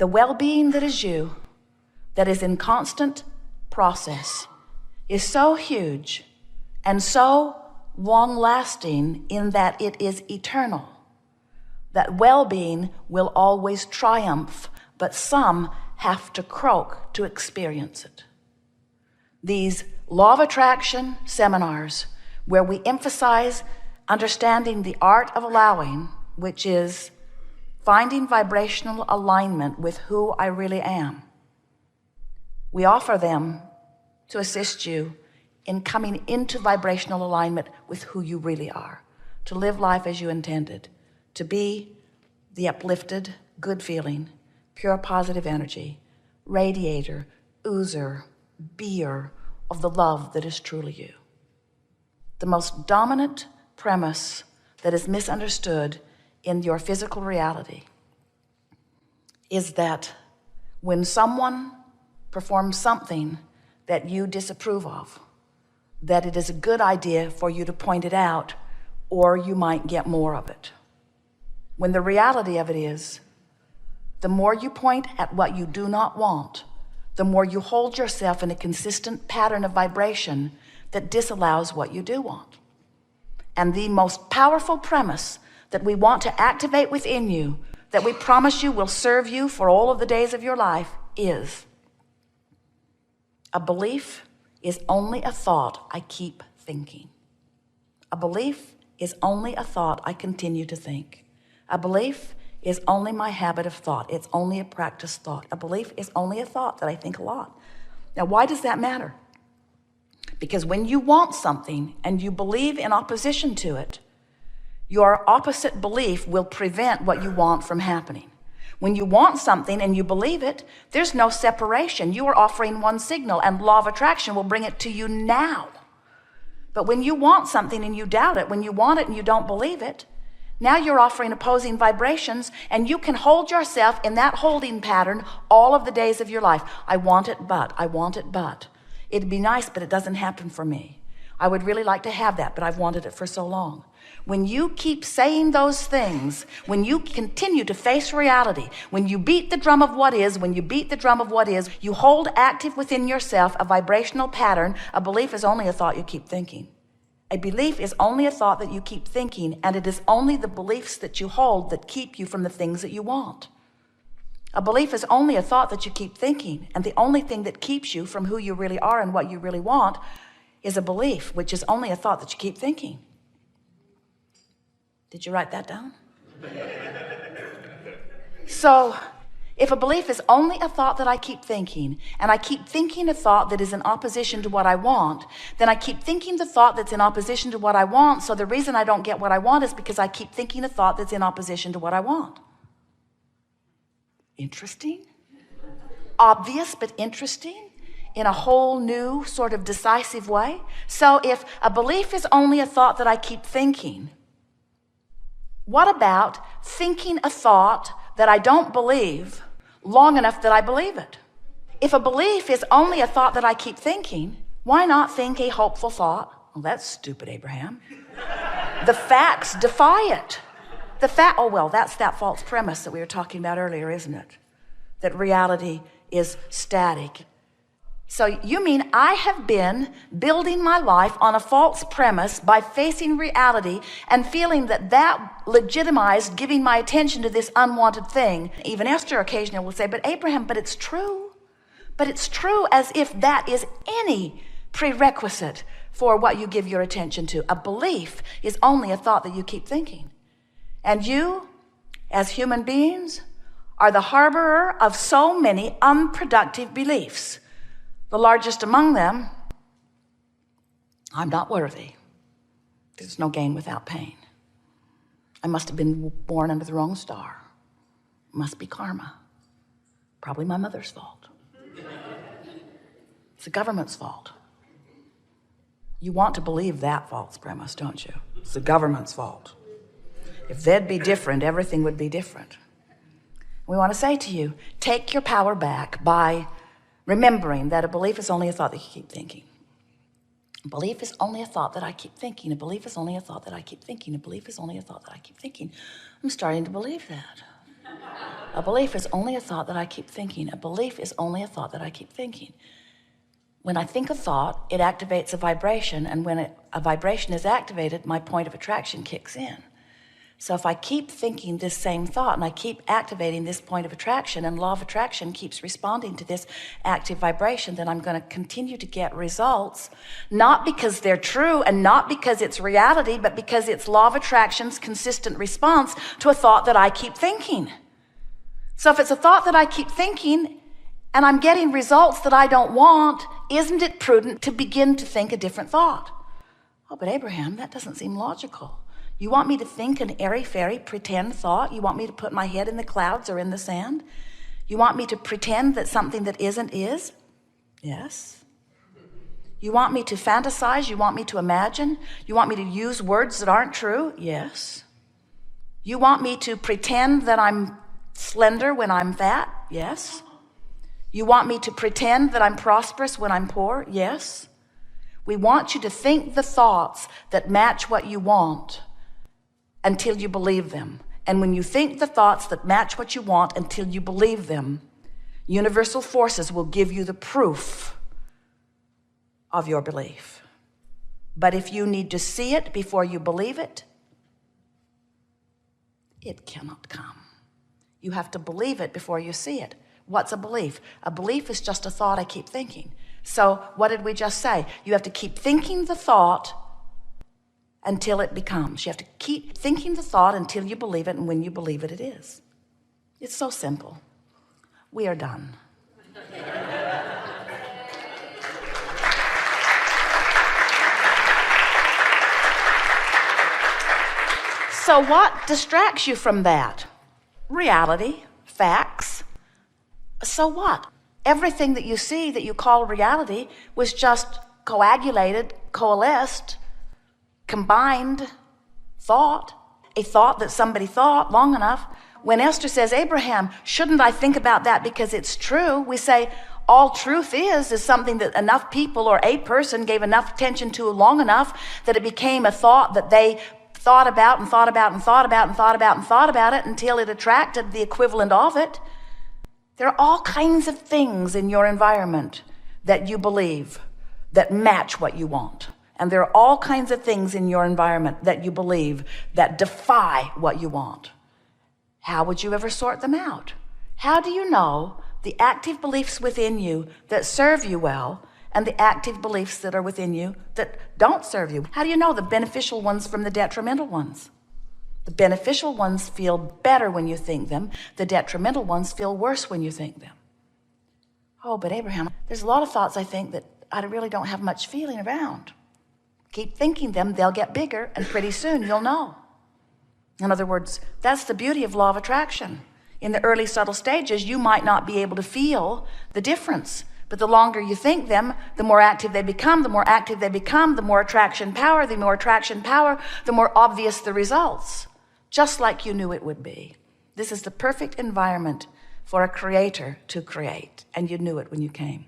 The well-being that is you, that is in constant process, is so huge and so long-lasting in that it is eternal. That well-being will always triumph, but some have to croak to experience it. These law of attraction seminars, where we emphasize understanding the art of allowing, which is finding vibrational alignment with who I really am. We offer them to assist you in coming into vibrational alignment with who you really are, to live life as you intended, to be the uplifted, good feeling, pure positive energy, radiator, oozer, beer of the love that is truly you. The most dominant premise that is misunderstood in your physical reality is that when someone performs something that you disapprove of, that it is a good idea for you to point it out, or you might get more of it. When the reality of it is, the more you point at what you do not want, the more you hold yourself in a consistent pattern of vibration that disallows what you do want. And the most powerful premise that we want to activate within you, that we promise you will serve you for all of the days of your life, is a belief is only a thought I keep thinking. A belief is only a thought I continue to think. A belief is only my habit of thought. It's only a practice thought. A belief is only a thought that I think a lot. Now, why does that matter? Because when you want something and you believe in opposition to it, your opposite belief will prevent what you want from happening. When you want something and you believe it, there's no separation. You are offering one signal, and law of attraction will bring it to you now. But when you want something and you doubt it, when you want it and you don't believe it, now you're offering opposing vibrations, and you can hold yourself in that holding pattern all of the days of your life. I want it, but I want it, but it'd be nice, but it doesn't happen for me. I would really like to have that, but I've wanted it for so long. When you keep saying those things, when you continue to face reality, when you beat the drum of what is, you hold active within yourself a vibrational pattern. A belief is only a thought you keep thinking. A belief is only a thought that you keep thinking, and it is only the beliefs that you hold that keep you from the things that you want. A belief is only a thought that you keep thinking, and the only thing that keeps you from who you really are and what you really want is a belief, which is only a thought that you keep thinking. Did you write that down? So, if a belief is only a thought that I keep thinking, and I keep thinking a thought that is in opposition to what I want, then I keep thinking the thought that's in opposition to what I want, so the reason I don't get what I want is because I keep thinking a thought that's in opposition to what I want. Interesting? Obvious, but interesting in a whole new sort of decisive way. So if a belief is only a thought that I keep thinking, what about thinking a thought that I don't believe long enough that I believe it? If a belief is only a thought that I keep thinking, why not think a hopeful thought? Well, that's stupid, Abraham. The facts defy it. That's that false premise that we were talking about earlier, isn't it? That reality is static. So you mean I have been building my life on a false premise by facing reality and feeling that legitimized giving my attention to this unwanted thing? Even Esther occasionally will say, but Abraham, but it's true. But it's true, as if that is any prerequisite for what you give your attention to. A belief is only a thought that you keep thinking. And you, as human beings, are the harborer of so many unproductive beliefs. The largest among them, I'm not worthy. There's no gain without pain. I must have been born under the wrong star. Must be karma. Probably my mother's fault. It's the government's fault. You want to believe that false premise, don't you? It's the government's fault. If they'd be different, everything would be different. We want to say to you, take your power back by remembering that a belief is only a thought that you keep thinking. A belief is only a thought that I keep thinking. A belief is only a thought that I keep thinking. A belief is only a thought that I keep thinking. I'm starting to believe that. A belief is only a thought that I keep thinking. A belief is only a thought that I keep thinking. When I think a thought, it activates a vibration, and when a vibration is activated, my point of attraction kicks in. So if I keep thinking this same thought and I keep activating this point of attraction, and law of attraction keeps responding to this active vibration, then I'm going to continue to get results, not because they're true and not because it's reality, but because it's law of attraction's consistent response to a thought that I keep thinking. So if it's a thought that I keep thinking and I'm getting results that I don't want, isn't it prudent to begin to think a different thought? Oh, but Abraham, that doesn't seem logical. You want me to think an airy-fairy pretend thought? You want me to put my head in the clouds or in the sand? You want me to pretend that something that isn't is? Yes. You want me to fantasize? You want me to imagine? You want me to use words that aren't true? Yes. You want me to pretend that I'm slender when I'm fat? Yes. You want me to pretend that I'm prosperous when I'm poor? Yes. We want you to think the thoughts that match what you want until you believe them. And when you think the thoughts that match what you want until you believe them, universal forces will give you the proof of your belief. But if you need to see it before you believe it, it cannot come. You have to believe it before you see it. What's a belief? A belief is just a thought I keep thinking. So what did we just say? You have to keep thinking the thought until it becomes. You have to keep thinking the thought until you believe it, and when you believe it, it is. It's so simple. We are done. So what distracts you from that? Reality, facts. So what? Everything that you see that you call reality was just coagulated, coalesced, combined thought, a thought that somebody thought long enough. When Esther says, Abraham, shouldn't I think about that because it's true? We say, all truth is something that enough people or a person gave enough attention to long enough that it became a thought that they thought about and thought about and thought about and thought about and thought about it until it attracted the equivalent of it. There are all kinds of things in your environment that you believe that match what you want. And there are all kinds of things in your environment that you believe that defy what you want. How would you ever sort them out? How do you know the active beliefs within you that serve you well and the active beliefs that are within you that don't serve you? How do you know the beneficial ones from the detrimental ones? The beneficial ones feel better when you think them. The detrimental ones feel worse when you think them. Oh, but Abraham, there's a lot of thoughts I think that I really don't have much feeling around. Keep thinking them, they'll get bigger, and pretty soon you'll know. In other words, that's the beauty of law of attraction. In the early subtle stages, you might not be able to feel the difference. But the longer you think them, the more active they become. The more active they become, the more attraction power. The more attraction power, the more obvious the results. Just like you knew it would be. This is the perfect environment for a creator to create, and you knew it when you came.